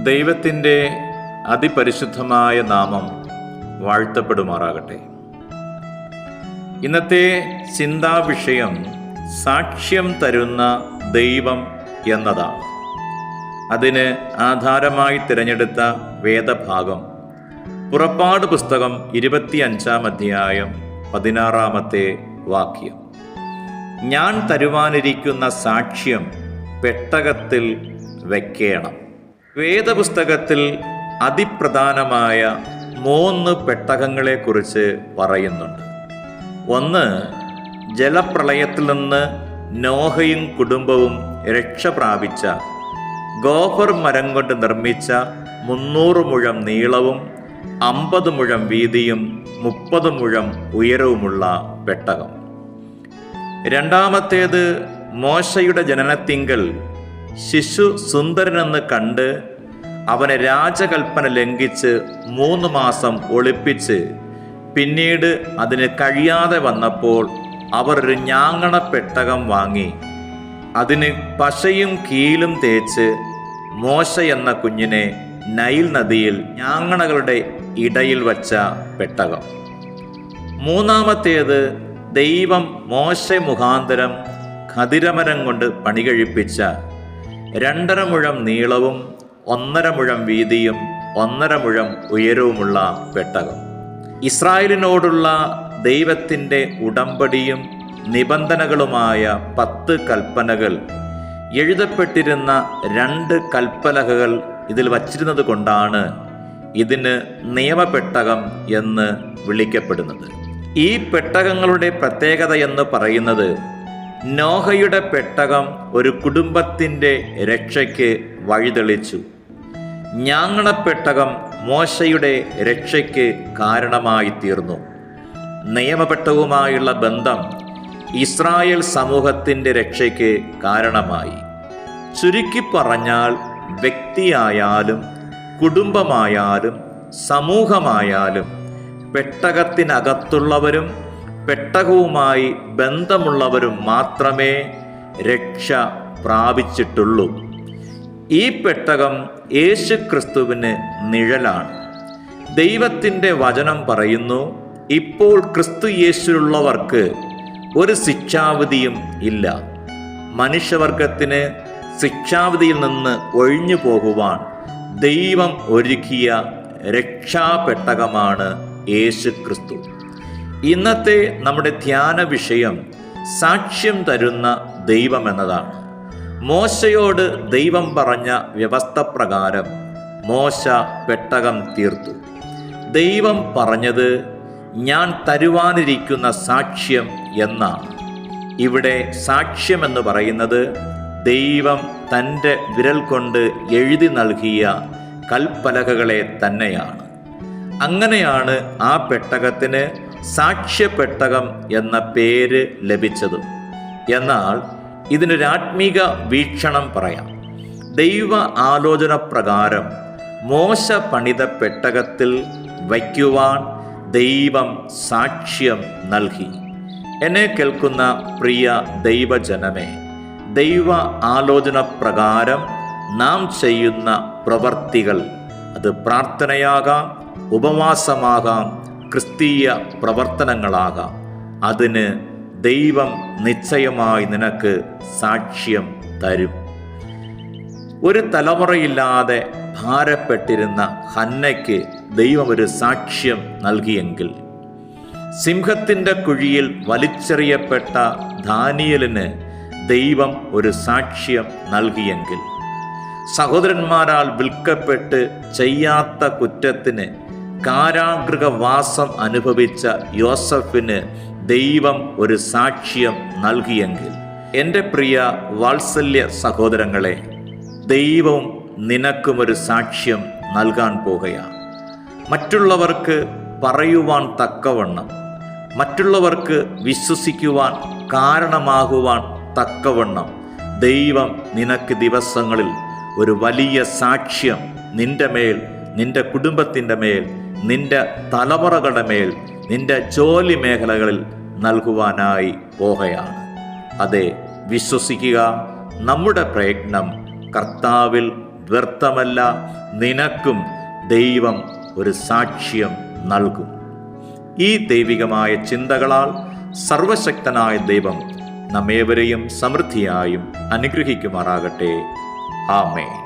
ദൈവത്തിൻ്റെ അതിപരിശുദ്ധമായ നാമം വാഴ്ത്തപ്പെടുമാറാകട്ടെ. ഇന്നത്തെ ചിന്താവിഷയം സാക്ഷ്യം തരുന്ന ദൈവം എന്നതാണ്. അതിന് ആധാരമായി തിരഞ്ഞെടുത്ത വേദഭാഗം പുറപ്പാട് പുസ്തകം 25-ാം അധ്യായം 16-ാമത്തെ വാക്യം. ഞാൻ തരുവാനിരിക്കുന്ന സാക്ഷ്യം പെട്ടകത്തിൽ വയ്ക്കേണം. വേദപുസ്തകത്തിൽ അതിപ്രധാനമായ 3 പെട്ടകങ്ങളെക്കുറിച്ച് പറയുന്നുണ്ട്. ഒന്ന്, ജലപ്രളയത്തിൽ നിന്ന് നോഹയും കുടുംബവും രക്ഷ പ്രാപിച്ച ഗോഫർ മരം കൊണ്ട് നിർമ്മിച്ച 300 മുഴം നീളവും 50 മുഴം വീതിയും 30 മുഴം ഉയരവുമുള്ള പെട്ടകം. രണ്ടാമത്തേത്, മോശയുടെ ജനനത്തിങ്കൽ ശിശു സുന്ദരനെന്ന് കണ്ട് അവനെ രാജകൽപ്പന ലംഘിച്ച് 3 മാസം ഒളിപ്പിച്ച് പിന്നീട് അതിന് കഴിയാതെ വന്നപ്പോൾ അവർ ഒരു ഞാങ്ങണ പെട്ടകം വാങ്ങി അതിന് പശയും കീലും തേച്ച് മോശ എന്ന കുഞ്ഞിനെ നൈൽ നദിയിൽ ഞാങ്ങണകളുടെ ഇടയിൽ വച്ച പെട്ടകം. മൂന്നാമത്തേത്, ദൈവം മോശ മുഖാന്തരം ഖദിരമരം കൊണ്ട് പണികഴിപ്പിച്ച 2.5 മുഴം നീളവും 1.5 മുഴം വീതിയും 1.5 മുഴം ഉയരവുമുള്ള പെട്ടകം. ഇസ്രായേലിനോടുള്ള ദൈവത്തിൻ്റെ ഉടമ്പടിയും നിബന്ധനകളുമായ 10 കൽപ്പനകൾ എഴുതപ്പെട്ടിരുന്ന 2 കൽപ്പലകകൾ ഇതിൽ വച്ചിരുന്നത് കൊണ്ടാണ് ഇതിന് നിയമപെട്ടകം എന്ന് വിളിക്കപ്പെടുന്നത്. ഈ പെട്ടകങ്ങളുടെ പ്രത്യേകത എന്ന് പറയുന്നത്, നോഹയുടെ പെട്ടകം ഒരു കുടുംബത്തിൻ്റെ രക്ഷയ്ക്ക് വഴിതെളിച്ചു. ഞാങ്ങണപ്പെട്ടകം മോശയുടെ രക്ഷയ്ക്ക് കാരണമായി തീർന്നു. നിയമപെട്ടകവുമായുള്ള ബന്ധം ഇസ്രായേൽ സമൂഹത്തിൻ്റെ രക്ഷയ്ക്ക് കാരണമായി. ചുരുക്കി പറഞ്ഞാൽ, വ്യക്തിയായാലും കുടുംബമായാലും സമൂഹമായാലും പെട്ടകത്തിനകത്തുള്ളവരും പെട്ടകവുമായി ബന്ധമുള്ളവരും മാത്രമേ രക്ഷ പ്രാപിച്ചിട്ടുള്ളൂ. ഈ പെട്ടകം യേശുക്രിസ്തുവിന് നിഴലാണ്. ദൈവത്തിൻ്റെ വചനം പറയുന്നു, ഇപ്പോൾ ക്രിസ്തു യേശുവിലുള്ളവർക്ക് ഒരു ശിക്ഷാവിധിയും ഇല്ല. മനുഷ്യവർഗത്തിന് ശിക്ഷാവിധിയിൽ നിന്ന് ഒഴിഞ്ഞു പോകുവാൻ ദൈവം ഒരുക്കിയ രക്ഷാപെട്ടകമാണ് യേശുക്രിസ്തു. ഇന്നത്തെ നമ്മുടെ ധ്യാന വിഷയം സാക്ഷ്യം തരുന്ന ദൈവം എന്നതാണ്. മോശയോട് ദൈവം പറഞ്ഞ വ്യവസ്ഥ പ്രകാരം മോശ പെട്ടകം തീർത്തു. ദൈവം പറഞ്ഞത്, ഞാൻ തരുവാനിരിക്കുന്ന സാക്ഷ്യം എന്നാണ്. ഇവിടെ സാക്ഷ്യം എന്ന് പറയുന്നത് ദൈവം തൻ്റെ വിരൽ കൊണ്ട് എഴുതി നൽകിയ കൽപ്പലകകളെ തന്നെയാണ്. അങ്ങനെയാണ് ആ പെട്ടകത്തിന് സാക്ഷ്യപ്പെട്ടകം എന്ന പേര് ലഭിച്ചത്. എന്നാൽ ഇതിനൊരാത്മീക വീക്ഷണം പറയാം. ദൈവ ആലോചന പ്രകാരം മോശ പണിത പെട്ടകത്തിൽ വയ്ക്കുവാൻ ദൈവം സാക്ഷ്യം നൽകി. എന്നെ കേൾക്കുന്ന പ്രിയ ദൈവജനമേ, ദൈവ ആലോചന പ്രകാരം നാം ചെയ്യുന്ന പ്രവർത്തികൾ, അത് പ്രാർത്ഥനയാകാം, ഉപവാസമാകാം, ക്രിസ്തീയ പ്രവർത്തനങ്ങളാകാം, അതിന് ദൈവം നിശ്ചയമായി നിനക്ക് സാക്ഷ്യം തരും. ഒരു തലമുറയില്ലാതെ ഭാരപ്പെട്ടിരുന്ന ഹന്നയ്ക്ക് ദൈവം ഒരു സാക്ഷ്യം നൽകിയെങ്കിൽ, സിംഹത്തിൻ്റെ കുഴിയിൽ വലിച്ചെറിയപ്പെട്ട ദാനിയേലിന് ദൈവം ഒരു സാക്ഷ്യം നൽകിയെങ്കിൽ, സഹോദരന്മാരാൽ വിൽക്കപ്പെട്ട് ചെയ്യാത്ത കുറ്റത്തിന് കാരാഗൃഹവാസം അനുഭവിച്ച യോസഫിന് ദൈവം ഒരു സാക്ഷ്യം നൽകിയെങ്കിൽ, എൻ്റെ പ്രിയ വാത്സല്യ സഹോദരങ്ങളെ, ദൈവം നിനക്കും ഒരു സാക്ഷ്യം നൽകാൻ പോകുകയാണ്. മറ്റുള്ളവർക്ക് പറയുവാൻ തക്കവണ്ണം, മറ്റുള്ളവർക്ക് വിശ്വസിക്കുവാൻ കാരണമാകുവാൻ തക്കവണ്ണം ദൈവം നിനക്ക് ദിവസങ്ങളിൽ ഒരു വലിയ സാക്ഷ്യം നിന്റെ മേൽ, നിന്റെ കുടുംബത്തിൻ്റെ മേൽ, നിന്റെ തലമുറകളുടെ മേൽ, നിന്റെ ജോലി മേഖലകളിൽ നൽകുവാനായി പോകുകയാണ്. അതെ, വിശ്വസിക്കുക. നമ്മുടെ പ്രയത്നം കർത്താവിൽ വ്യർത്ഥമല്ല, നിനക്കും ദൈവം ഒരു സാക്ഷ്യം നൽകും. ഈ ദൈവികമായ ചിന്തകളാൽ സർവശക്തനായ ദൈവം നമ്മേവരെയും സമൃദ്ധിയായും അനുഗ്രഹിക്കുമാറാകട്ടെ. ആമേൻ.